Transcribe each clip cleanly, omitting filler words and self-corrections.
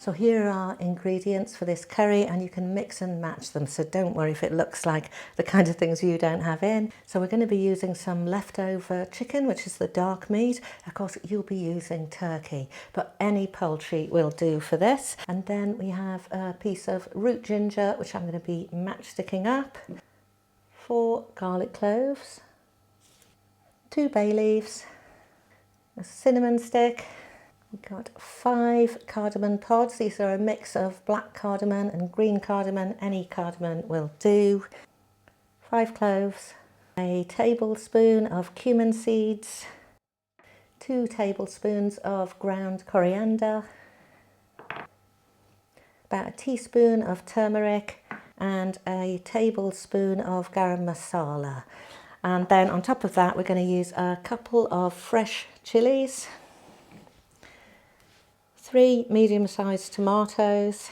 So here are our ingredients for this curry, and you can mix and match them, so don't worry if it looks like the kind of things you don't have in. So we're going to be using some leftover chicken, which is the dark meat. Of course you'll be using turkey, but any poultry will do for this. And then we have a piece of root ginger, which I'm going to be matchsticking up, 4 garlic cloves, 2 bay leaves, a cinnamon stick. We've got 5 cardamon pods. These are a mix of black cardamom and green cardamom. Any cardamom will do. 5 cloves, a tablespoon of cumin seeds, 2 tablespoons of ground coriander, about a teaspoon of turmeric, and a tablespoon of garam masala. And then on top of that, we're going to use a couple of fresh chilies, 3 medium-sized tomatoes,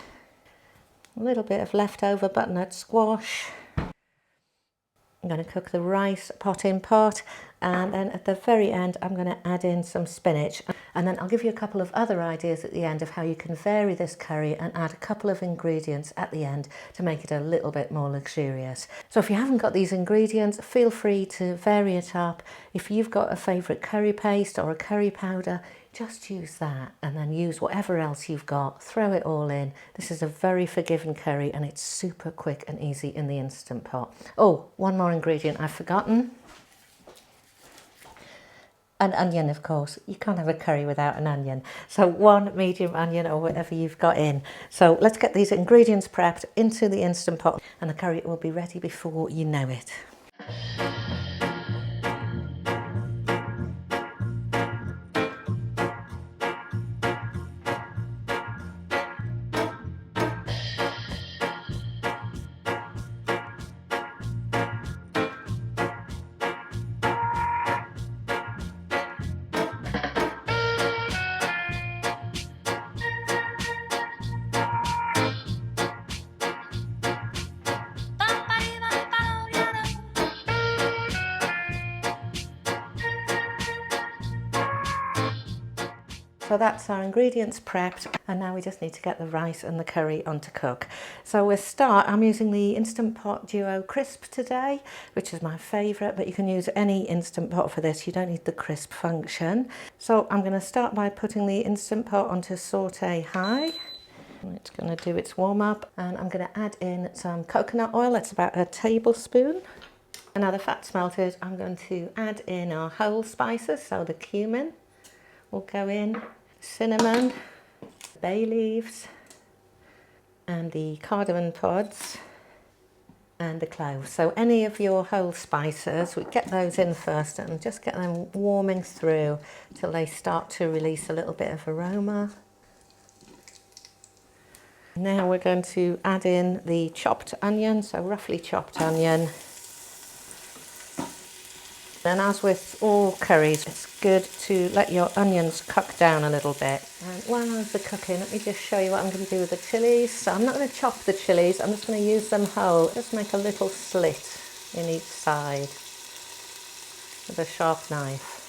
a little bit of leftover butternut squash. I'm going to cook the rice pot in pot, and then at the very end I'm going to add in some spinach, and then I'll give you a couple of other ideas at the end of how you can vary this curry and add a couple of ingredients at the end to make it a little bit more luxurious. So if you haven't got these ingredients, feel free to vary it up. If you've got a favourite curry paste or a curry powder, just use that, and then use whatever else you've got, throw it all in. This is a very forgiving curry, and it's super quick and easy in the Instant Pot. Oh, one more ingredient I've forgotten. An onion, of course. You can't have a curry without an onion. So 1 medium onion or whatever you've got in. So let's get these ingredients prepped into the Instant Pot, and the curry will be ready before you know it. So that's our ingredients prepped, and now we just need to get the rice and the curry on to cook. So we'll start. I'm using the Instant Pot Duo Crisp today, which is my favourite, but you can use any Instant Pot for this. You don't need the crisp function. So I'm going to start by putting the Instant Pot onto Sauté high. It's going to do its warm up, and I'm going to add in some coconut oil. That's about a tablespoon. And now the fat's melted, I'm going to add in our whole spices. So the cumin will go in, cinnamon, bay leaves, and the cardamon pods, and the cloves. So any of your whole spices, we get those in first and just get them warming through till they start to release a little bit of aroma. Now we're going to add in the chopped onion, so roughly chopped onion. And as with all curries, it's good to let your onions cook down a little bit. And while those are cooking, let me just show you what I'm going to do with the chilies. So I'm not going to chop the chilies, I'm just going to use them whole. Just make a little slit in each side with a sharp knife.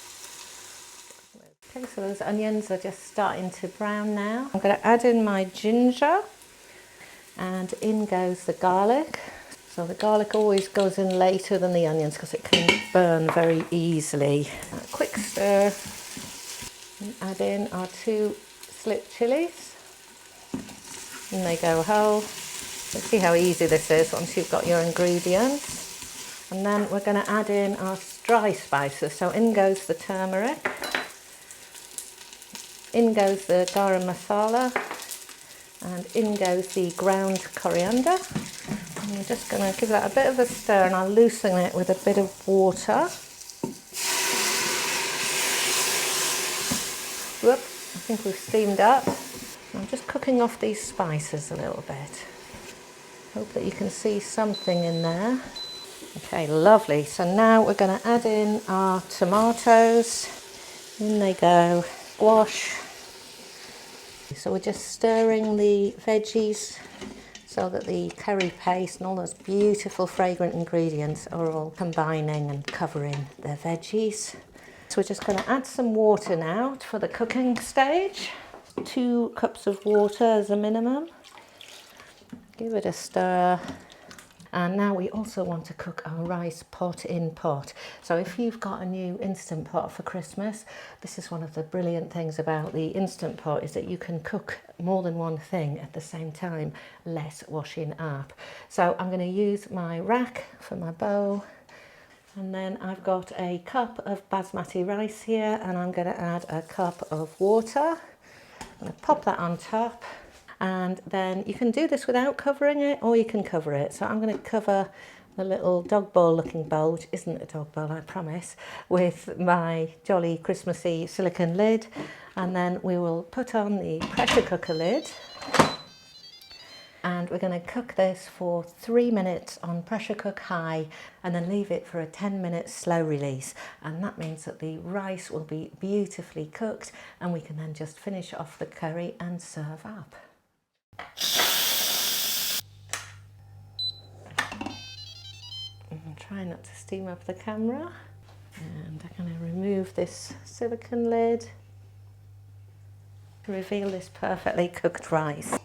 Okay, so those onions are just starting to brown now. I'm going to add in my ginger, and in goes the garlic. So the garlic always goes in later than the onions because it can burn very easily. A quick stir, and add in our 2 slit chilies, and they go whole. Let's see how easy this is once you've got your ingredients. And then we're going to add in our dry spices. So in goes the turmeric, in goes the garam masala, and in goes the ground coriander. I'm just going to give that a bit of a stir, and I'll loosen it with a bit of water. Whoops, I think we've steamed up. I'm just cooking off these spices a little bit. Hope that you can see something in there. Okay, lovely. So now we're going to add in our tomatoes. In they go. Squash. So we're just stirring the veggies so that the curry paste and all those beautiful fragrant ingredients are all combining and covering the veggies. So we're just going to add some water now for the cooking stage. 2 cups of water as a minimum. Give it a stir. And now we also want to cook our rice pot in pot. So if you've got a new Instant Pot for Christmas, this is one of the brilliant things about the Instant Pot, is that you can cook more than one thing at the same time, less washing up. So I'm going to use my rack for my bowl. And then I've got a cup of basmati rice here, and I'm going to add a cup of water. I'm going to pop that on top. And then you can do this without covering it, or you can cover it. So I'm going to cover the little dog bowl looking bowl, which isn't a dog bowl, I promise, with my jolly Christmassy silicone lid. And then we will put on the pressure cooker lid. And we're going to cook this for 3 minutes on pressure cook high, and then leave it for a 10-minute slow release. And that means that the rice will be beautifully cooked, and we can then just finish off the curry and serve up. Try not to steam up the camera. And I'm going to remove this silicone lid to reveal this perfectly cooked rice.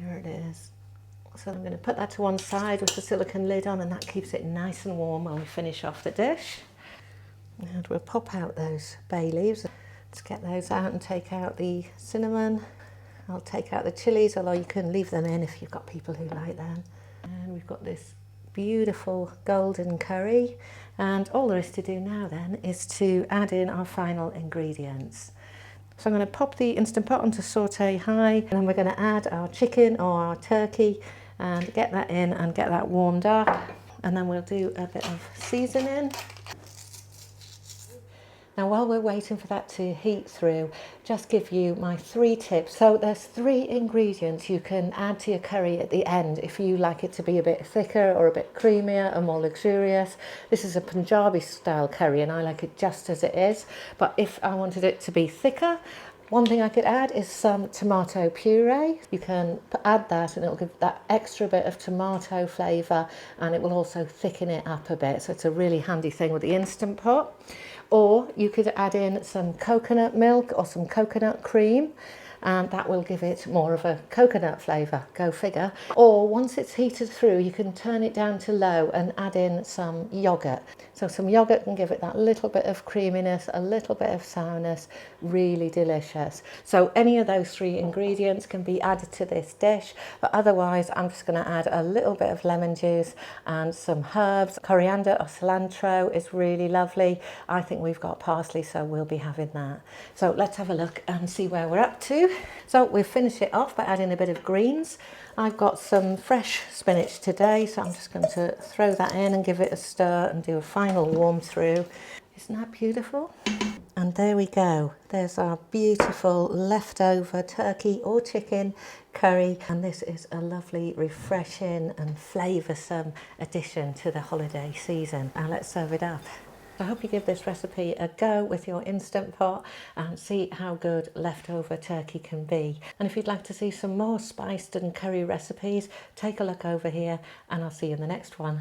There it is. So I'm going to put that to one side with the silicone lid on, and that keeps it nice and warm when we finish off the dish. And we'll pop out those bay leaves. Let's get those out and take out the cinnamon. I'll take out the chilies, although you can leave them in if you've got people who like them. And we've got this beautiful golden curry, and all there is to do now then is to add in our final ingredients. So I'm going to pop the Instant Pot onto saute high, and then we're going to add our chicken or our turkey and get that in and get that warmed up, and then we'll do a bit of seasoning. Now while we're waiting for that to heat through, just give you my 3 tips. So there's 3 ingredients you can add to your curry at the end if you like it to be a bit thicker or a bit creamier and more luxurious. This is a Punjabi style curry and I like it just as it is, but if I wanted it to be thicker, one thing I could add is some tomato puree. You can add that and it'll give that extra bit of tomato flavour, and it will also thicken it up a bit. So it's a really handy thing with the Instant Pot. Or you could add in some coconut milk or some coconut cream, and that will give it more of a coconut flavour, go figure. Or once it's heated through, you can turn it down to low and add in some yoghurt. So some yoghurt can give it that little bit of creaminess, a little bit of sourness, really delicious. So any of those 3 ingredients can be added to this dish, but otherwise I'm just going to add a little bit of lemon juice and some herbs. Coriander or cilantro is really lovely. I think we've got parsley, so we'll be having that. So let's have a look and see where we're up to. So we'll finish it off by adding a bit of greens. I've got some fresh spinach today, so I'm just going to throw that in and give it a stir and do a final warm through. Isn't that beautiful? And there we go. There's our beautiful leftover turkey or chicken curry, and this is a lovely, refreshing and flavoursome addition to the holiday season. Now let's serve it up. I hope you give this recipe a go with your Instant Pot and see how good leftover turkey can be. And if you'd like to see some more spiced and curry recipes, take a look over here, and I'll see you in the next one.